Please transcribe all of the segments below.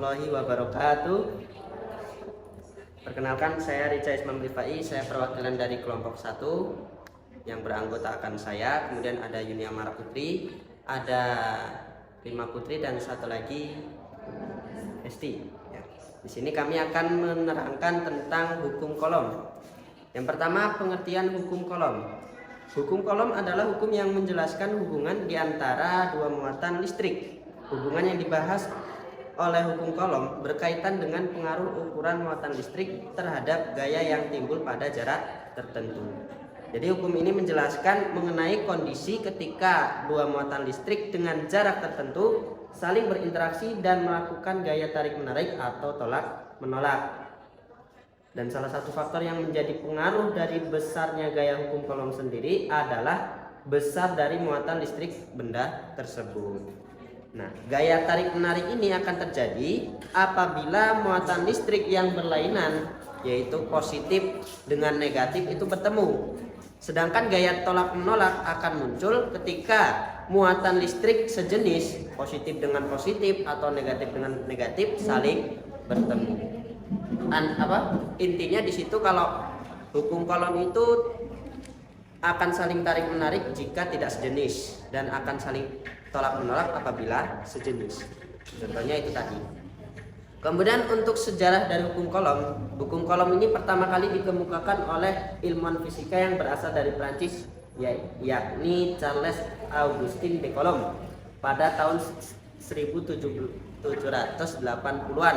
warahmatullahi wabarakatuh. Perkenalkan, saya Rica Ismam Rifai, saya perwakilan dari kelompok 1 yang beranggotakan saya, kemudian ada Yunia Mara Putri, ada Rima Putri, dan satu lagi Esti. Ya. Di sini kami akan menerangkan tentang hukum kolom. Yang pertama, pengertian hukum kolom. Hukum kolom adalah hukum yang menjelaskan hubungan di antara dua muatan listrik. Hubungan yang dibahas oleh hukum kolom berkaitan dengan pengaruh ukuran muatan listrik terhadap gaya yang timbul pada jarak tertentu. Jadi hukum ini menjelaskan mengenai kondisi ketika dua muatan listrik dengan jarak tertentu saling berinteraksi dan melakukan gaya tarik-menarik atau tolak-menolak. Dan salah satu faktor yang menjadi pengaruh dari besarnya gaya hukum kolom sendiri adalah besar dari muatan listrik benda tersebut. Nah, gaya tarik-menarik ini akan terjadi apabila muatan listrik yang berlainan, yaitu positif dengan negatif, itu bertemu. Sedangkan gaya tolak-menolak akan muncul ketika muatan listrik sejenis, positif dengan positif atau negatif dengan negatif, saling bertemu. Intinya di situ kalau hukum kolom itu akan saling tarik-menarik jika tidak sejenis, dan akan saling tolak-menolak apabila sejenis. Contohnya itu tadi. Kemudian untuk sejarah dari hukum kolom ini pertama kali dikemukakan oleh ilmuwan fisika yang berasal dari Prancis, yakni Charles Augustin de Coulomb pada tahun 1780-an.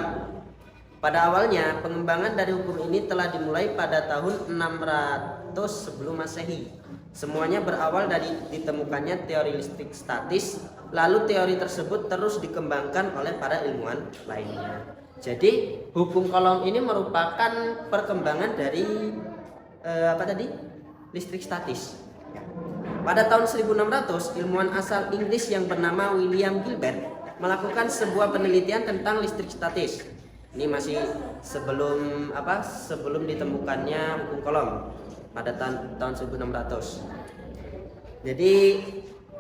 Pada awalnya pengembangan dari hukum ini telah dimulai pada tahun 600 sebelum Masehi. Semuanya berawal dari ditemukannya teori listrik statis, lalu teori tersebut terus dikembangkan oleh para ilmuwan lainnya. Jadi hukum kolom ini merupakan perkembangan dari listrik statis. Pada tahun 1600, ilmuwan asal Inggris yang bernama William Gilbert melakukan sebuah penelitian tentang listrik statis. Ini masih sebelum ditemukannya hukum kolom pada tahun 1600. Jadi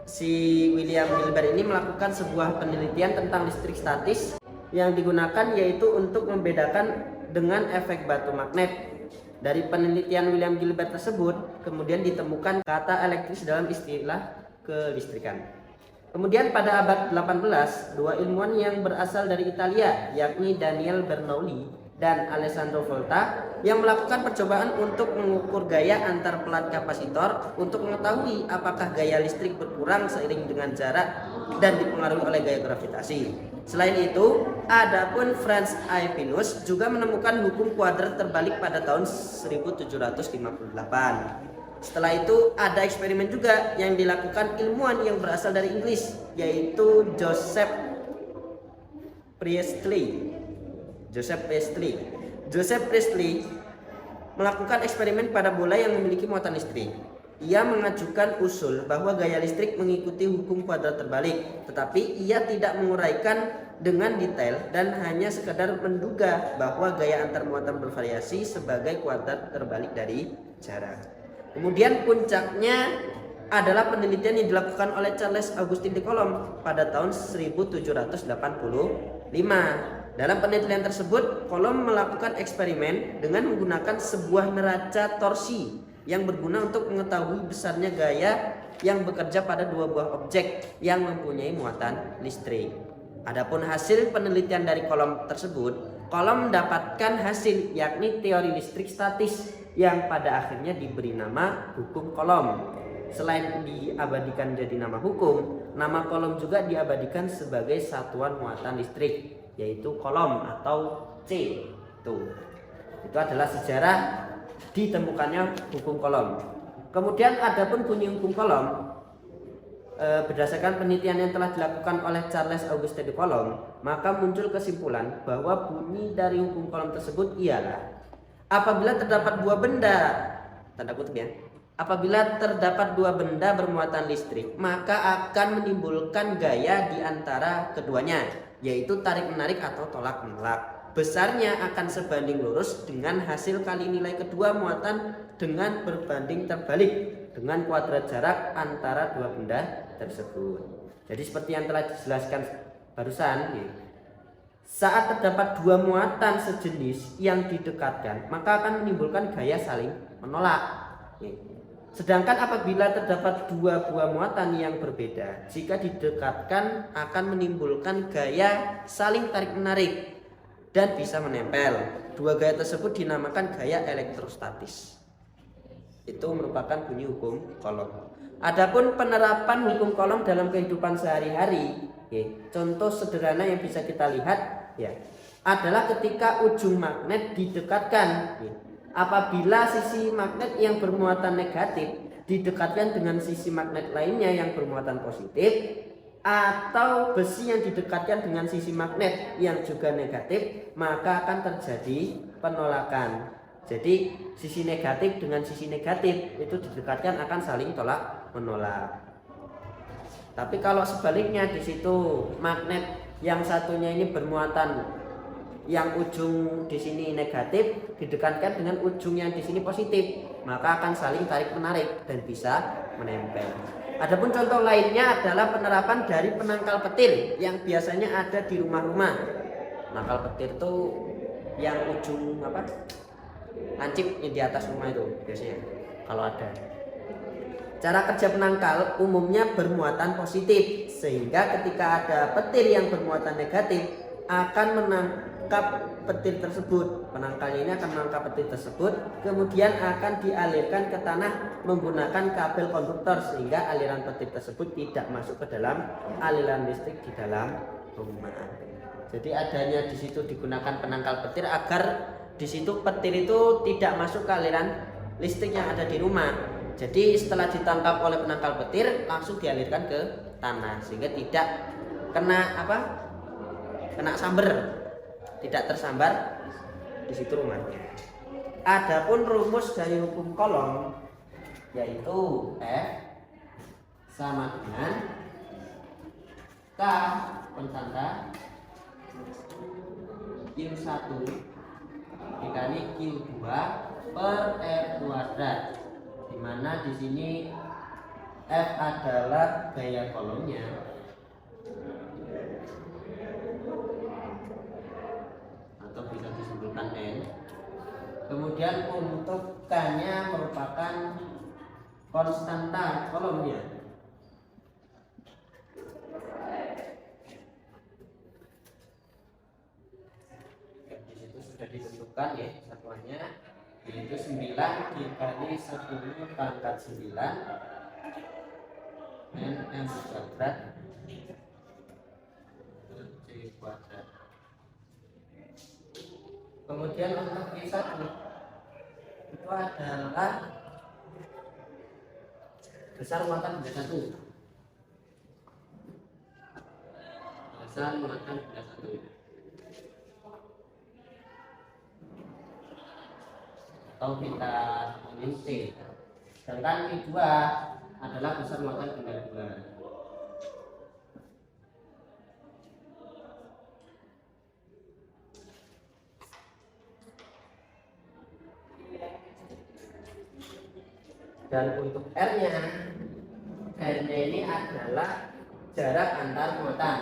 si William Gilbert ini melakukan sebuah penelitian tentang listrik statis yang digunakan yaitu untuk membedakan dengan efek batu magnet. Dari penelitian William Gilbert tersebut kemudian ditemukan kata elektris dalam istilah kelistrikan. Kemudian pada abad 18, dua ilmuwan yang berasal dari Italia, yakni Daniel Bernoulli dan Alessandro Volta, yang melakukan percobaan untuk mengukur gaya antar pelat kapasitor untuk mengetahui apakah gaya listrik berkurang seiring dengan jarak dan dipengaruhi oleh gaya gravitasi. Selain itu, adapun Franz Aepinus juga menemukan hukum kuadrat terbalik pada tahun 1758. Setelah itu ada eksperimen juga yang dilakukan ilmuwan yang berasal dari Inggris, yaitu Joseph Priestley melakukan eksperimen pada bola yang memiliki muatan listrik. Ia mengajukan usul bahwa gaya listrik mengikuti hukum kuadrat terbalik, tetapi ia tidak menguraikan dengan detail dan hanya sekedar menduga bahwa gaya antar muatan bervariasi sebagai kuadrat terbalik dari jarak. Kemudian puncaknya adalah penelitian yang dilakukan oleh Charles Augustin de Coulomb pada tahun 1785. Dalam penelitian tersebut, Coulomb melakukan eksperimen dengan menggunakan sebuah neraca torsi yang berguna untuk mengetahui besarnya gaya yang bekerja pada dua buah objek yang mempunyai muatan listrik. Adapun hasil penelitian dari Coulomb tersebut, Coulomb mendapatkan hasil yakni teori listrik statis yang pada akhirnya diberi nama hukum Coulomb. Selain diabadikan jadi nama hukum, nama Coulomb juga diabadikan sebagai satuan muatan listrik, yaitu Coulomb atau C. Itu adalah sejarah ditemukannya hukum Coulomb. Kemudian adapun bunyi hukum Coulomb berdasarkan penelitian yang telah dilakukan oleh Charles Auguste de Coulomb, maka muncul kesimpulan bahwa bunyi dari hukum Coulomb tersebut ialah apabila terdapat dua benda, tanda kutip ya, apabila terdapat dua benda bermuatan listrik, maka akan menimbulkan gaya di antara keduanya, yaitu tarik-menarik atau tolak-menolak. Besarnya akan sebanding lurus dengan hasil kali nilai kedua muatan dengan berbanding terbalik dengan kuadrat jarak antara dua benda tersebut. Jadi seperti yang telah dijelaskan barusan, Saat terdapat dua muatan sejenis yang didekatkan, maka akan menimbulkan gaya saling menolak. Sedangkan apabila terdapat dua buah muatan yang berbeda, jika didekatkan akan menimbulkan gaya saling tarik-menarik dan bisa menempel. Dua gaya tersebut dinamakan gaya elektrostatis. Itu merupakan bunyi hukum Coulomb. Adapun penerapan hukum Coulomb dalam kehidupan sehari-hari, contoh sederhana yang bisa kita lihat adalah ketika ujung magnet didekatkan. Apabila sisi magnet yang bermuatan negatif didekatkan dengan sisi magnet lainnya yang bermuatan positif, atau besi yang didekatkan dengan sisi magnet yang juga negatif, maka akan terjadi penolakan. Jadi sisi negatif dengan sisi negatif itu didekatkan akan saling tolak menolak. Tapi kalau sebaliknya, di situ magnet yang satunya ini bermuatan yang ujung di sini negatif didekatkan dengan ujung yang di sini positif, maka akan saling tarik menarik dan bisa menempel. Adapun contoh lainnya adalah penerapan dari penangkal petir yang biasanya ada di rumah-rumah. Penangkal petir itu yang ujung lancip di atas rumah itu biasanya kalau ada. Cara kerja penangkal umumnya bermuatan positif, sehingga ketika ada petir yang bermuatan negatif akan menangkap petir tersebut. Penangkalnya ini akan menangkap petir tersebut, kemudian akan dialirkan ke tanah menggunakan kabel konduktor, sehingga aliran petir tersebut tidak masuk ke dalam aliran listrik di dalam rumah. Jadi adanya di situ digunakan penangkal petir agar di situ petir itu tidak masuk ke aliran listrik yang ada di rumah. Jadi setelah ditangkap oleh penangkal petir langsung dialirkan ke tanah, sehingga tidak kena kena sambar, tidak tersambar di situ rumahnya. Adapun rumus dari hukum Coulomb yaitu F sama dengan K pentanda Q1 dikali Q2 per R kuadrat, di mana di sini F adalah gaya Coulombnya atau bisa disebutkan N. Kemudian untuk K-nya merupakan konstanta Coulombnya. Di situ sudah ditentukan satuannya, yaitu 9 dikali 10 pangkat 9 N kuadrat C kuadrat. Kemudian untuk Q1 itu adalah besar muatan benda 1. Besar muatan benda 1 atau kita tulis C. Sedangkan Q2 adalah besar muatan benda 2. Dan untuk R-nya ini adalah jarak antar muatan.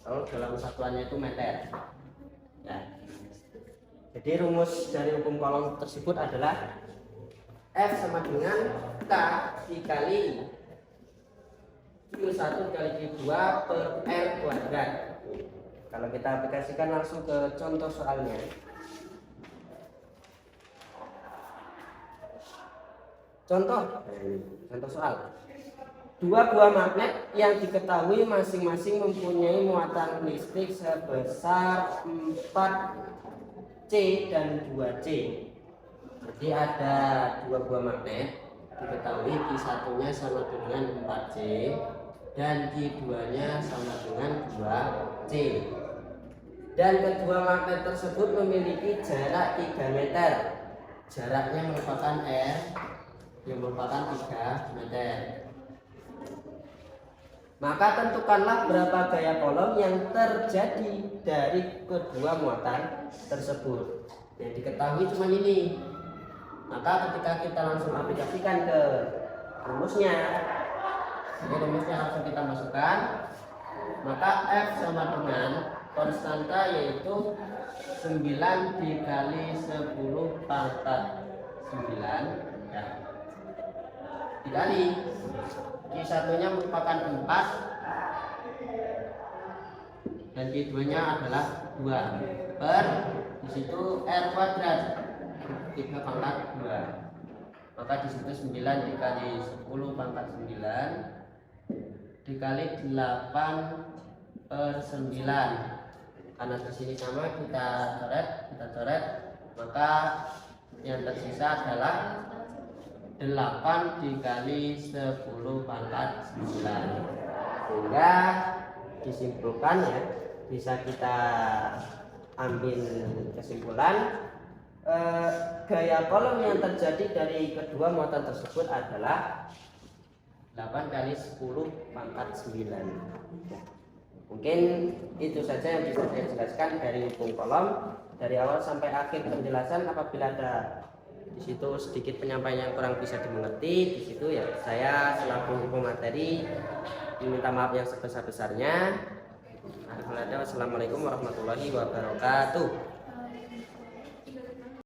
Kalau dalam satuannya itu meter. Jadi rumus dari hukum Coulomb tersebut adalah F sama dengan K dikali Q1 dikali Q2 per R kuadrat. Kalau kita aplikasikan langsung ke contoh soalnya. Contoh soal. Dua buah magnet yang diketahui masing-masing mempunyai muatan listrik sebesar 4C dan 2C. Jadi ada dua buah magnet diketahui Q1-nya sama dengan 4C dan Q2-nya sama dengan 2C. Dan kedua magnet tersebut memiliki jarak 3 meter. Jaraknya merupakan R yang merupakan 3 meter. Maka tentukanlah berapa gaya Coulomb yang terjadi dari kedua muatan tersebut. Yang diketahui cuma ini. Maka ketika kita langsung aplikasikan ke rumusnya, jadi rumusnya langsung kita masukkan, maka F sama dengan konstanta yaitu 9 dikali 10 pangkat 9 ya. Dikali Q1 nya merupakan 4 dan Q2 nya adalah 2 per disitu R kuadrat 3 pangkat 2, maka disitu 9 dikali 10 pangkat 9 dikali 8 per 9. Karena di sini sama kita coret, maka yang tersisa adalah 8 dikali 10 pangkat 9. Sehingga disimpulkan ya, bisa kita ambil kesimpulan gaya kolom yang terjadi dari kedua muatan tersebut adalah 8 kali 10 pangkat 9. Mungkin itu saja yang bisa saya jelaskan dari hukum kolom dari awal sampai akhir penjelasan. Apabila ada di situ sedikit penyampaian yang kurang bisa dimengerti, di situ ya saya selaku pemateri meminta maaf yang sebesar-besarnya. Assalamualaikum warahmatullahi wabarakatuh.